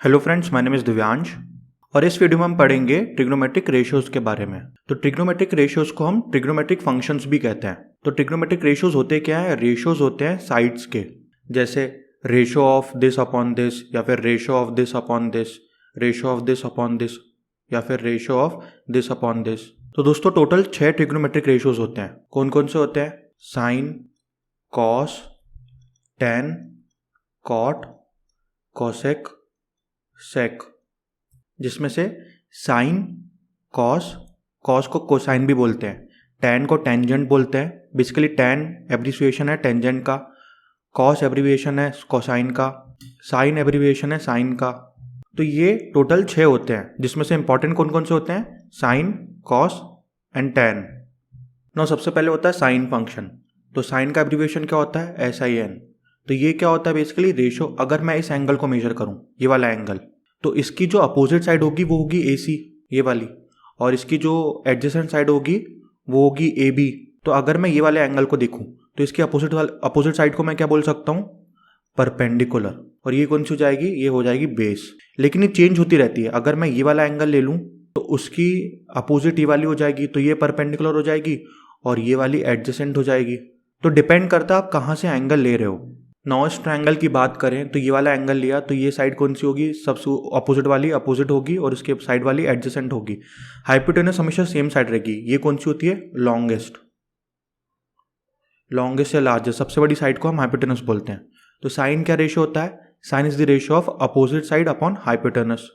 Hello friends, my name is Divyansh और इस video में हम पढ़ेंगे ट्रिग्नोमेट्रिक रेशियोज के बारे में। तो ट्रिग्नोमेट्रिक रेशियोज को हम ट्रिग्नोमेट्रिक फंक्शंस भी कहते हैं। तो ट्रिग्नोमेट्रिक रेशियोज होते क्या है? रेशियोज होते हैं साइड्स के, जैसे ratio of this upon this, या फिर ratio of this upon this, ratio of this upon this, या फिर ratio of this upon this. तो दोस्तों टोटल 6 ट्रिग्नोमेट्रिक रेशियोज होते हैं। कौन कौन से होते हैं? Sine, cos, tan, cot, cosec, sec. जिसमें से साइन, कॉस, कॉस को कोसाइन भी बोलते हैं, टेन को टेंजेंट बोलते हैं, बेसिकली टेन एब्रिविएशन है टेंजेंट का, कॉस एब्रिविएशन है कोसाइन का, साइन एब्रिविएशन है साइन का। तो ये टोटल 6 होते हैं, जिसमें से इंपॉर्टेंट कौन कौन से होते हैं? Sine, cos and tan. No, सबसे पहले होता है साइन फंक्शन। तो साइन का एब्रिविएशन क्या होता है? SIN। तो ये क्या होता है? Basically ratio. अगर मैं इस एंगल को मेजर करूं, ये वाला एंगल, तो इसकी जो अपोजिट साइड होगी वो होगी AC, ये वाली, और इसकी जो एडजेसेंट साइड होगी वो होगी AB। तो अगर मैं ये वाले एंगल को देखूं तो इसकी अपोजिट साइड को मैं क्या बोल सकता हूं? परपेंडिकुलर। और ये कौन सी हो जाएगी? ये हो जाएगी बेस। लेकिन ये चेंज होती रहती है। अगर मैं ये वाला एंगल ले लूं तो उसकी अपोजिट ये वाली हो जाएगी, तो ये परपेंडिकुलर हो जाएगी और ये वाली एडजेसेंट हो जाएगी। तो डिपेंड करता है आप कहाँ से एंगल ले रहे हो। नौ इस ट्रायंगल की बात करें तो ये वाला एंगल लिया, तो ये साइड कौन सी होगी? सबसे अपोजिट वाली अपोजिट होगी और उसके साइड वाली एडजेसेंट होगी। हाइपोटेनस हमेशा सेम साइड रहेगी। ये कौन सी होती है? लॉन्गेस्ट। लॉन्गेस्ट या लार्जेस्ट, सबसे बड़ी साइड को हम हाइपोटेनस बोलते हैं। तो साइन क्या रेशियो होता है? Sine is the ratio of opposite side upon hypotenuse.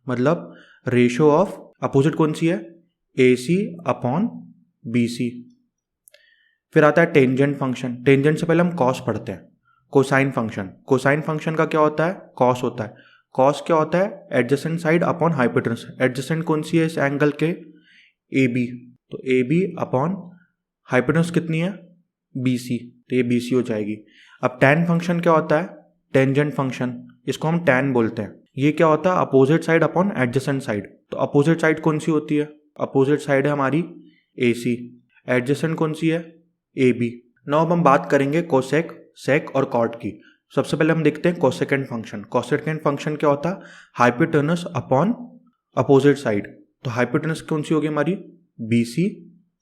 मतलब रेशियो ऑफ अपोजिट कौन सी है? AC upon BC। फिर आता है टेंजेंट फंक्शन। टेंजेंट से पहले हम कॉस पढ़ते हैं। Cosine function. कोसाइन फंक्शन का क्या होता है? कॉस होता है। कॉस क्या होता है? Adjacent side upon hypotenuse. Adjacent कौन सी है इस एंगल के? AB। तो AB अपॉन हाइपोटेनस कितनी है? BC। तो ये BC हो जाएगी। अब टैन फंक्शन क्या होता है? Tangent function. इसको हम टैन बोलते हैं। ये क्या होता है? Opposite side upon adjacent side. तो अपोजिट साइड कौन सी होती है? अपोजिट साइड है हमारी AC। एडजेसेंट कौन सी है? AB। नाउ अब हम बात करेंगे कोसेक, सेक और कॉट की। सबसे पहले हम देखते हैं कोसेकेंट फंक्शन। कोसेकेंट फंक्शन क्या होता है? Hypotenuse upon opposite side. तो हाइपोटेनस कौन सी होगी हमारी? BC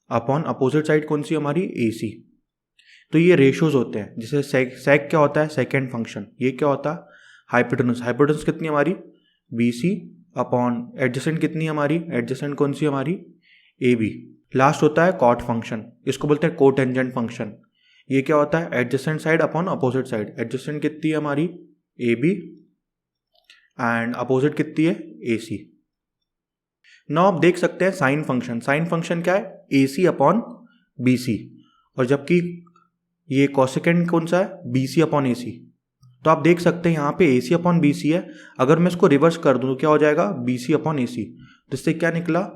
अपॉन अपोजिट साइड कौन सी हमारी? AC। तो ये रेशियोज होते हैं। जैसे सेक क्या होता है? Second function. ये क्या होता है? हाइपोटेनस। हाइपोटेनस कितनी हमारी? BC अपॉन एडजेसेंट कितनी हमारी? एडजेसेंट कौन सी हमारी? AB। लास्ट होता है कॉट फंक्शन। इसको बोलते हैं कोटेंजेंट फंक्शन। ये क्या होता है? Adjacent side upon opposite side. Adjacent कितनी है हमारी? AB एंड अपोजिट कितनी है? AC। नाउ आप देख सकते हैं साइन फंक्शन। साइन फंक्शन क्या है? AC upon BC। और जबकि ये कोसेकेंट कौन सा है? BC upon AC। तो आप देख सकते हैं यहाँ पे AC अपॉन BC है। अगर मैं इसको रिवर्स कर दूं तो क्या हो जाएगा? BC upon AC। तो इससे क्या निकला?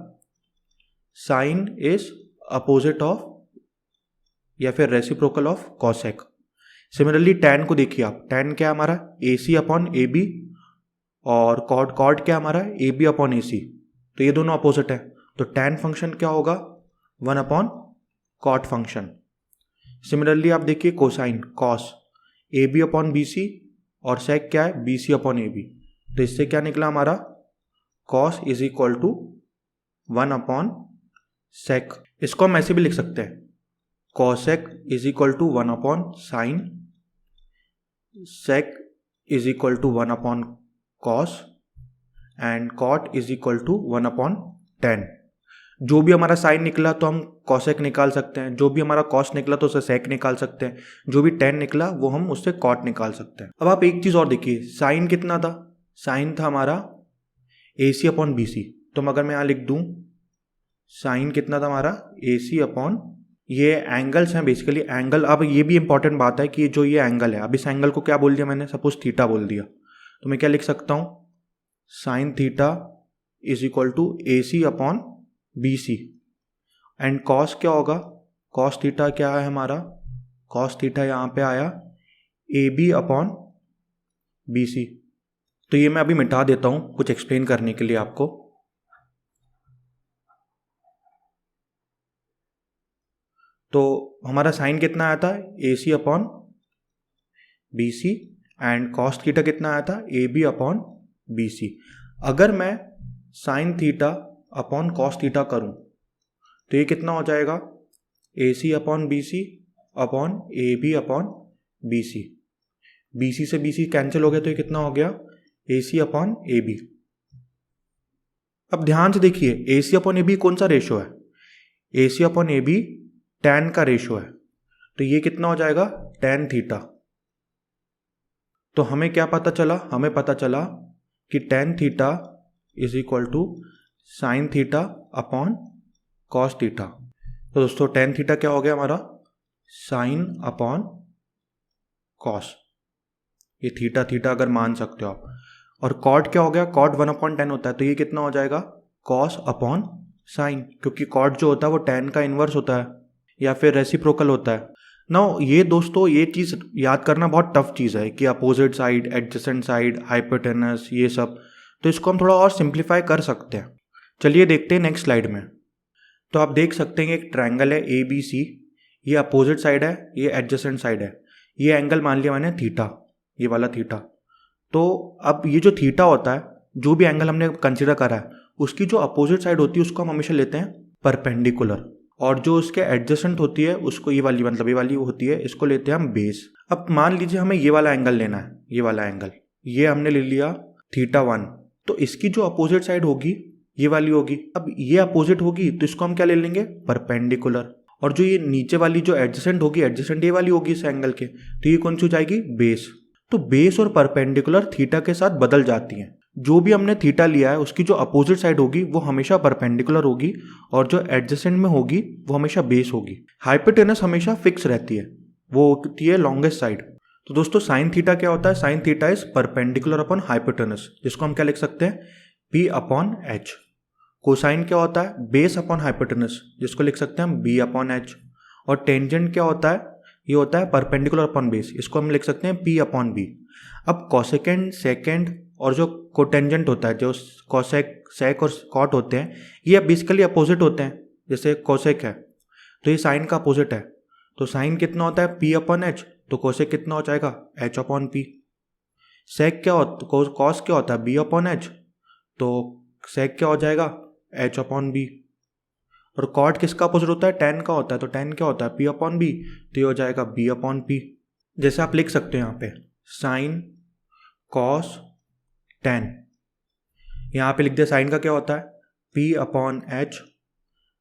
साइन इज अपोजिट ऑफ या फिर reciprocal of cosec. Similarly tan को देखिए आप। टैन क्या है हमारा? AC upon AB। और कॉट, कॉट क्या हमारा? AB upon AC। तो ये दोनों अपोजिट है। तो टैन फंक्शन क्या होगा? 1 अपॉन कॉट फंक्शन। सिमिलरली आप देखिए cosine, cos, AB upon BC, और सेक क्या है? BC upon AB। तो इससे क्या निकला हमारा? Cos is equal to 1 upon sec. इसको हम ऐसे भी लिख सकते हैं, cosec is equal to 1 upon sine, sec is equal to 1 upon cos, and cot is equal to 1 upon tan. जो भी हमारा साइन निकला तो हम कॉसेक निकाल सकते हैं, जो भी हमारा कॉस निकला तो उससे सेक निकाल सकते हैं, जो भी टेन निकला वो हम उससे कॉट निकाल सकते हैं। अब आप एक चीज और देखिए, साइन कितना था? साइन था हमारा AC अपॉन BC। तो अगर मैं यहां लिख दूं साइन कितना था हमारा? AC अपॉन, ये एंगल्स हैं बेसिकली, एंगल। अब ये भी इंपॉर्टेंट बात है कि जो ये एंगल है, अब इस एंगल को क्या बोल दिया मैंने? सपोज थीटा बोल दिया, तो मैं क्या लिख सकता हूं? Sine theta is equal to AC upon BC। And cos क्या होगा? कॉस थीटा क्या है हमारा? कॉस थीटा यहां पे आया AB अपॉन BC। तो ये मैं अभी मिटा देता हूं कुछ एक्सप्लेन करने के लिए आपको। तो हमारा साइन कितना आया था? AC upon BC। And cos theta कितना आया था? AB upon BC। अगर मैं sign theta upon cos theta करूँ तो ये कितना हो जाएगा, AC upon BC upon AB upon BC। BC से BC कैंसिल हो गया तो ये कितना हो गया, AC अपॉन AB। अब ध्यान से देखिए, AC अपॉन AB कौन सा रेशो है, AC अपॉन AB tan का रेशो है, तो ये कितना हो जाएगा, tan थीटा। तो हमें क्या पता चला, हमें पता चला कि tan theta is equal to sine theta upon cos theta. तो दोस्तों tan थीटा क्या हो गया हमारा, साइन अपॉन कॉस, ये थीटा थीटा अगर मान सकते हो आप। और कॉट क्या हो गया, कॉट 1/10 होता है, तो ये कितना हो जाएगा, कॉस अपॉन साइन, क्योंकि कॉट जो होता है वो tan का इन्वर्स होता है या फिर रेसिप्रोकल होता है। नाउ ये दोस्तों, ये चीज़ याद करना बहुत टफ चीज़ है कि opposite side, adjacent side, hypotenuse, ये सब। तो इसको हम थोड़ा और सिंप्लीफाई कर सकते हैं। चलिए देखते हैं नेक्स्ट स्लाइड में। तो आप देख सकते हैं एक ट्रायंगल है ABC, ये अपोजिट साइड है, ये एडजेसेंट साइड है। ये एंगल मान लिया मैंने थीटा, ये वाला थीटा। तो अब ये जो थीटा होता है, जो भी एंगल हमने कंसिडर करा है, उसकी जो अपोजिट साइड होती है उसको हम हमेशा लेते हैं परपेंडिकुलर, और जो उसके एडजेसेंट होती है उसको ये वाली, मतलब ये वाली होती है, इसको लेते हैं हम बेस। अब मान लीजिए हमें ये वाला एंगल लेना है, ये वाला एंगल, ये हमने ले लिया θ1, तो इसकी जो अपोजिट साइड होगी ये वाली होगी। अब ये अपोजिट होगी तो इसको हम क्या ले लेंगे, परपेंडिकुलर। और जो ये नीचे वाली जो एडजेसेंट होगी, एडजेसेंट ये वाली होगी इस एंगल के, तो ये कौन सी हो जाएगी, बेस। तो बेस और परपेंडिकुलर थीटा के साथ बदल जाती हैं। जो भी हमने थीटा लिया है उसकी जो अपोजिट साइड होगी वो हमेशा परपेंडिकुलर होगी, और जो एडजेसेंट में होगी वो हमेशा बेस होगी। हाइपोटेनस हमेशा फिक्स रहती है, वो होती है लॉन्गेस्ट साइड। तो दोस्तों साइन थीटा क्या होता है, sign theta is perpendicular upon hypotenuse, जिसको हम क्या लिख सकते हैं, P अपॉन H। कोसाइन क्या होता है, बेस अपॉन हाइपोटेनस, जिसको लिख सकते हैं हम B अपॉन H। और टेंजेंट क्या होता है, ये होता है परपेंडिकुलर अपॉन बेस, इसको हम लिख सकते हैं P अपॉन B। अब कोसेकेंड, सेकेंड और जो कोटेंजेंट होता है, जो कोसेक, सेक और कॉट होते हैं, ये बेसिकली अपोजिट होते हैं। जैसे कोसेक है तो ये साइन का अपोजिट है, तो साइन कितना होता है, P अपॉन H, तो कोसेक कितना हो जाएगा, H अपॉन P। सेक क्या होता, कॉस क्या होता है, B अपॉन H, तो सेक क्या हो जाएगा, H अपॉन B। और कॉट किसका अपोजिट होता है, tan का होता है, तो tan क्या होता है, P अपॉन B, तो ये हो जाएगा B अपॉन P। जैसे आप लिख सकते हो यहाँ पे साइन कॉस tan, यहाँ पे लिख दिया साइन का क्या होता है, P अपॉन H,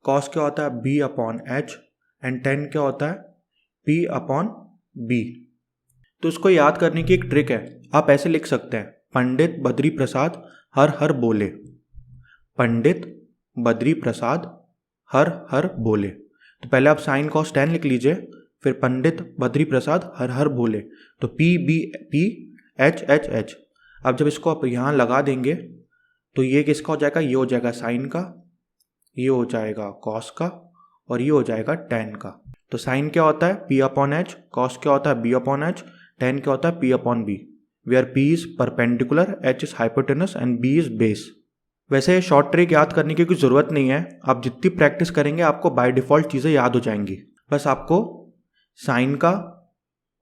कॉस क्या होता है, B upon H, and tan क्या होता है, P अपॉन B। तो इसको याद करने की एक ट्रिक है, आप ऐसे लिख सकते हैं, पंडित बद्री प्रसाद हर हर बोले, पंडित बद्री प्रसाद हर हर बोले। तो पहले आप साइन कॉस tan लिख लीजिए, फिर पंडित बद्री प्रसाद हर हर बोले, तो P B P H H H। अब जब इसको आप यहाँ लगा देंगे तो ये किसका हो जाएगा, ये हो जाएगा साइन का, ये हो जाएगा कॉस का, और ये हो जाएगा tan का। तो साइन क्या होता है, P अपॉन H, कॉस क्या होता है, B अपॉन H, tan क्या होता है, P upon B, where P is perpendicular, H is hypotenuse and B is base. वैसे शॉर्ट ट्रिक याद करने की कोई ज़रूरत नहीं है, आप जितनी प्रैक्टिस करेंगे आपको बाय डिफ़ॉल्ट चीज़ें याद हो जाएंगी। बस आपको साइन का,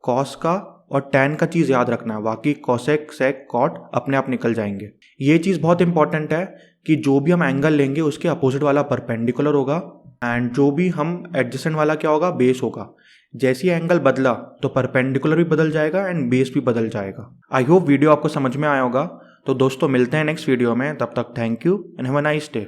कॉस का और tan का चीज़ याद रखना है, बाकी कोसेक, सेक, कॉट अपने आप निकल जाएंगे। ये चीज़ बहुत इंपॉर्टेंट है कि जो भी हम एंगल लेंगे उसके अपोजिट वाला परपेंडिकुलर होगा, एंड जो भी हम एडजेसेंट वाला क्या होगा, बेस होगा। जैसे एंगल बदला तो परपेंडिकुलर भी बदल जाएगा एंड बेस भी बदल जाएगा। आई होप वीडियो आपको समझ में आया होगा। तो दोस्तों मिलते हैं नेक्स्ट वीडियो में, तब तक thank you and have a nice day.